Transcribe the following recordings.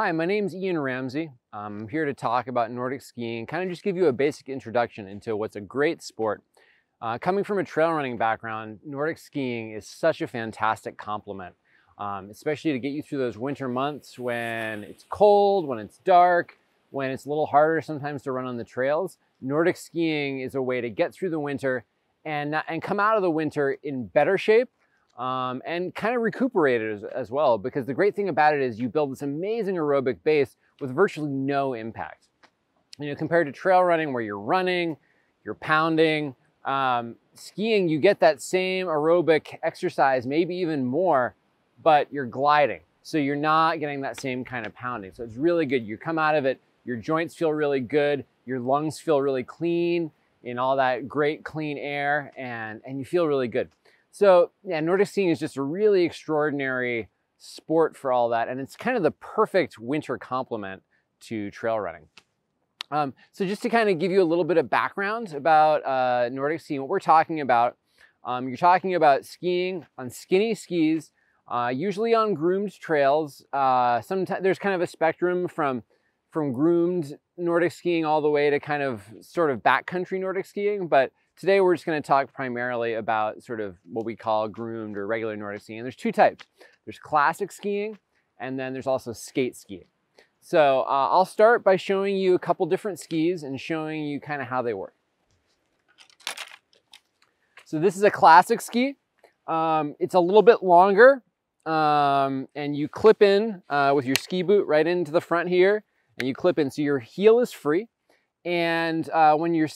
Hi, my name's Ramsey. I'm here to talk about Nordic skiing, kind of just give you a basic introduction into what's a great sport. Coming from a trail running background, Nordic skiing is such a fantastic complement, especially to get you through those winter months when it's cold, when it's dark, when it's a little harder sometimes to run on the trails. Nordic skiing is a way to get through the winter and come out of the winter in better shape. And kind of recuperate it as well, because the great thing about it is you build this amazing aerobic base with virtually no impact. You know, compared to trail running where you're running, you're pounding, skiing, you get that same aerobic exercise, maybe even more, but you're gliding. So you're not getting that same kind of pounding. So it's really good. You come out of it, your joints feel really good, your lungs feel really clean in all that great clean air, and you feel really good. So yeah, Nordic skiing is just a really extraordinary sport for all that, and it's kind of the perfect winter complement to trail running. So just to kind of give you a little bit of background about Nordic skiing, what we're talking about, you're talking about skiing on skinny skis, usually on groomed trails. Sometimes there's kind of a spectrum from groomed Nordic skiing all the way to kind of sort of backcountry Nordic skiing, but today we're just going to talk primarily about sort of what we call groomed or regular Nordic skiing. And there's two types. There's classic skiing, and then there's also skate skiing. So I'll start by showing you a couple different skis and showing you kind of how they work. So this is a classic ski. It's a little bit longer, and you clip in with your ski boot right into the front here, and you clip in so your heel is free. And when you're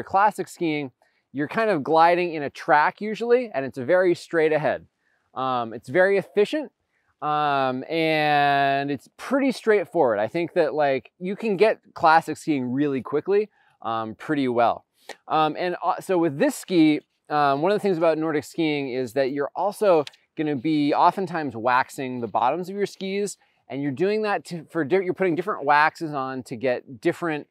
classic skiing, you're kind of gliding in a track usually, and it's very straight ahead. It's very efficient, and it's pretty straightforward. I think that like you can get classic skiing really quickly, pretty well. So with this ski, one of the things about Nordic skiing is that you're also going to be oftentimes waxing the bottoms of your skis. And you're doing that you're putting different waxes on to get different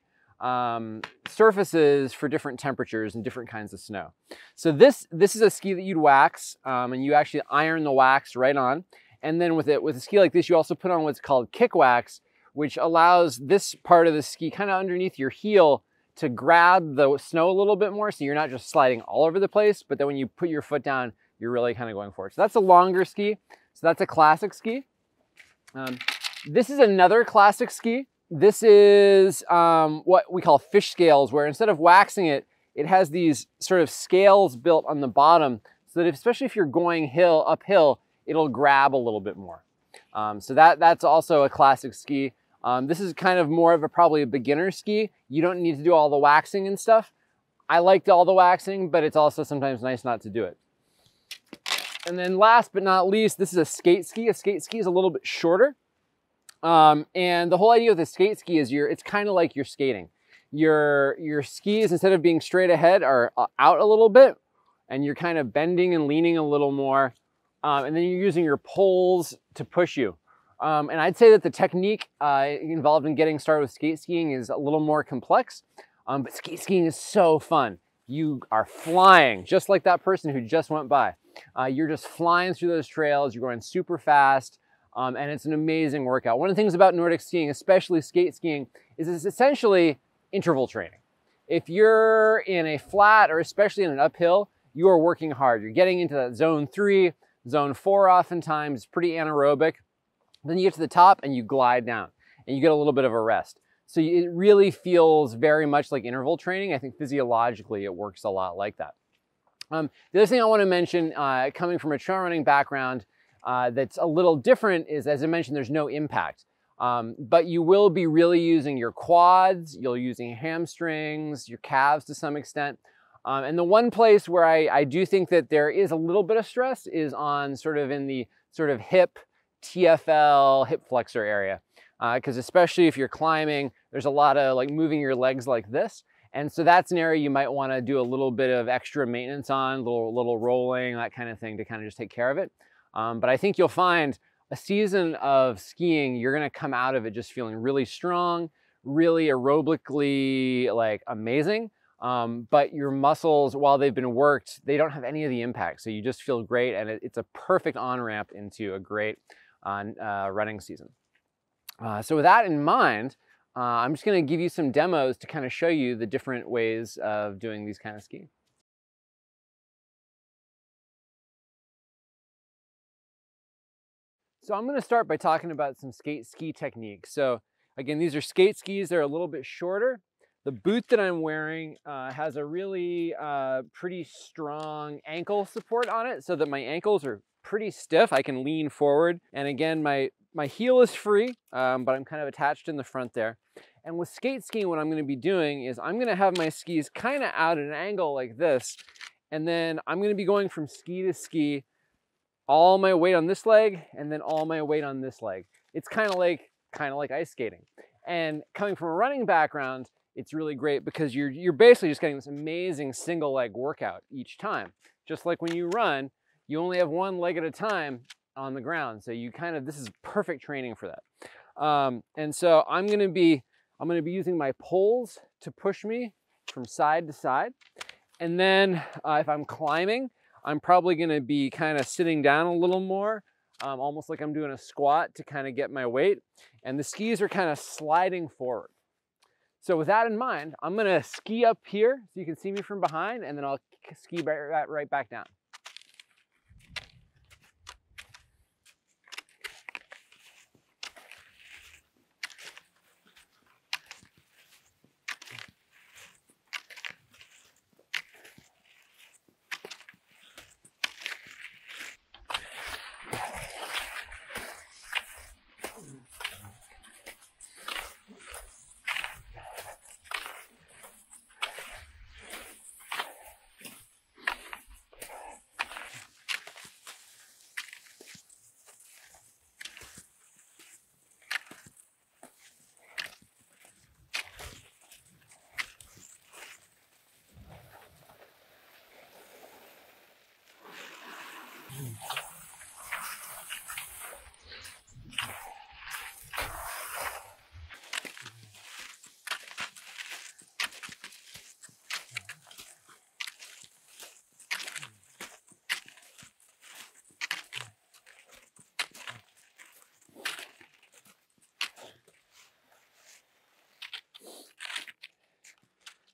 surfaces for different temperatures and different kinds of snow. So this is a ski that you'd wax, and you actually iron the wax right on. And then with a ski like this, you also put on what's called kick wax, which allows this part of the ski kind of underneath your heel to grab the snow a little bit more, so you're not just sliding all over the place, but then when you put your foot down, you're really kind of going forward. So that's a longer ski. So that's a classic ski. This is another classic ski. This is what we call fish scales, where instead of waxing it, it has these sort of scales built on the bottom so that especially if you're going uphill, it'll grab a little bit more. So that's also a classic ski. This is kind of more of probably a beginner ski. You don't need to do all the waxing and stuff. I liked all the waxing, but it's also sometimes nice not to do it. And then last but not least, this is a skate ski. A skate ski is a little bit shorter. And the whole idea with a skate ski is it's kind of like you're skating. Your skis, instead of being straight ahead, are out a little bit, and you're kind of bending and leaning a little more. And then you're using your poles to push you. And I'd say that the technique involved in getting started with skate skiing is a little more complex, but skate skiing is so fun. You are flying, just like that person who just went by. You're just flying through those trails, you're going super fast, and it's an amazing workout. One of the things about Nordic skiing, especially skate skiing, is it's essentially interval training. If you're in a flat, or especially in an uphill, you are working hard. You're getting into that zone 3, zone 4 oftentimes, it's pretty anaerobic. Then you get to the top and you glide down, and you get a little bit of a rest. So it really feels very much like interval training. I think physiologically it works a lot like that. The other thing I want to mention, coming from a trail running background, that's a little different is, as I mentioned, there's no impact. But you will be really using your quads, you'll be using hamstrings, your calves to some extent. And the one place where I do think that there is a little bit of stress is on in the sort of hip, TFL, hip flexor area. Because especially if you're climbing, there's a lot of like moving your legs like this. And so that's an area you might want to do a little bit of extra maintenance on, little rolling, that kind of thing to kind of just take care of it. But I think you'll find a season of skiing, you're going to come out of it just feeling really strong, really aerobically like amazing. But your muscles, while they've been worked, they don't have any of the impact. So you just feel great, and it's a perfect on-ramp into a great running season. So with that in mind, I'm just going to give you some demos to kind of show you the different ways of doing these kind of skiing. So I'm going to start by talking about some skate ski techniques. So again, these are skate skis. They're a little bit shorter. The boot that I'm wearing has a really pretty strong ankle support on it so that my ankles are pretty stiff. I can lean forward. And again, my heel is free, but I'm kind of attached in the front there. And with skate skiing, what I'm going to be doing is I'm going to have my skis kind of out at an angle like this. And then I'm going to be going from ski to ski, all my weight on this leg and then all my weight on this leg. It's kind of like ice skating. And coming from a running background, it's really great because you're basically just getting this amazing single leg workout each time. Just like when you run, you only have one leg at a time on the ground. So this is perfect training for that. And so I'm gonna be using my poles to push me from side to side. And then if I'm climbing, I'm probably gonna be kind of sitting down a little more, almost like I'm doing a squat to kind of get my weight. And the skis are kind of sliding forward. So with that in mind, I'm gonna ski up here so you can see me from behind, and then I'll ski right back down.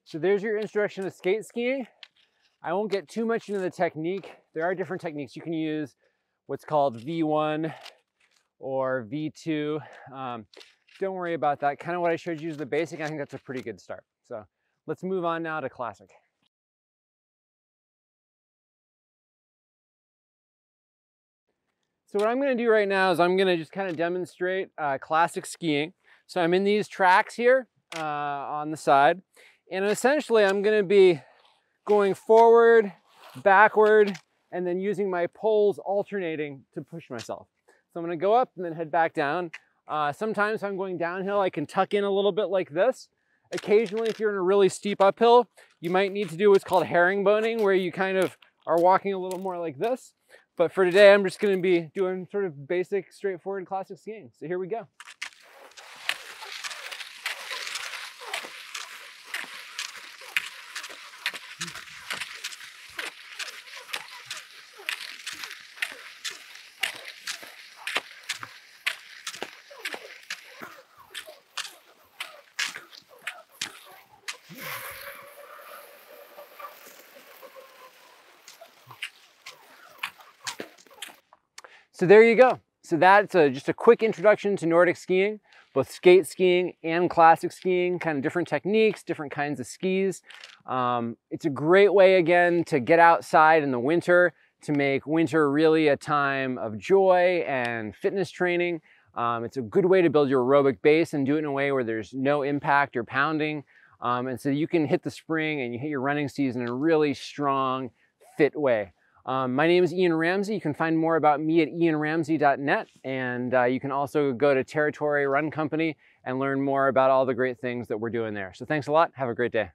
So there's your introduction to skate skiing. I won't get too much into the technique. There are different techniques. You can use what's called V1 or V2. Don't worry about that. Kind of what I showed you is the basic. I think that's a pretty good start. So let's move on now to classic. So what I'm going to do right now is I'm going to just kind of demonstrate classic skiing. So I'm in these tracks here on the side. And essentially, I'm going to be going forward, backward, and then using my poles alternating to push myself. So I'm going to go up and then head back down. Sometimes if I'm going downhill, I can tuck in a little bit like this. Occasionally, if you're in a really steep uphill, you might need to do what's called herringboning, where you kind of are walking a little more like this. But for today, I'm just going to be doing sort of basic, straightforward classic skiing. So here we go. So there you go. So that's just a quick introduction to Nordic skiing, both skate skiing and classic skiing, kind of different techniques, different kinds of skis. It's a great way, again, to get outside in the winter, to make winter really a time of joy and fitness training. It's a good way to build your aerobic base and do it in a way where there's no impact or pounding. And so you can hit the spring and you hit your running season in a really strong, fit way. My name is Ian Ramsey. You can find more about me at ianramsey.net, and you can also go to Territory Run Company and learn more about all the great things that we're doing there. So thanks a lot. Have a great day.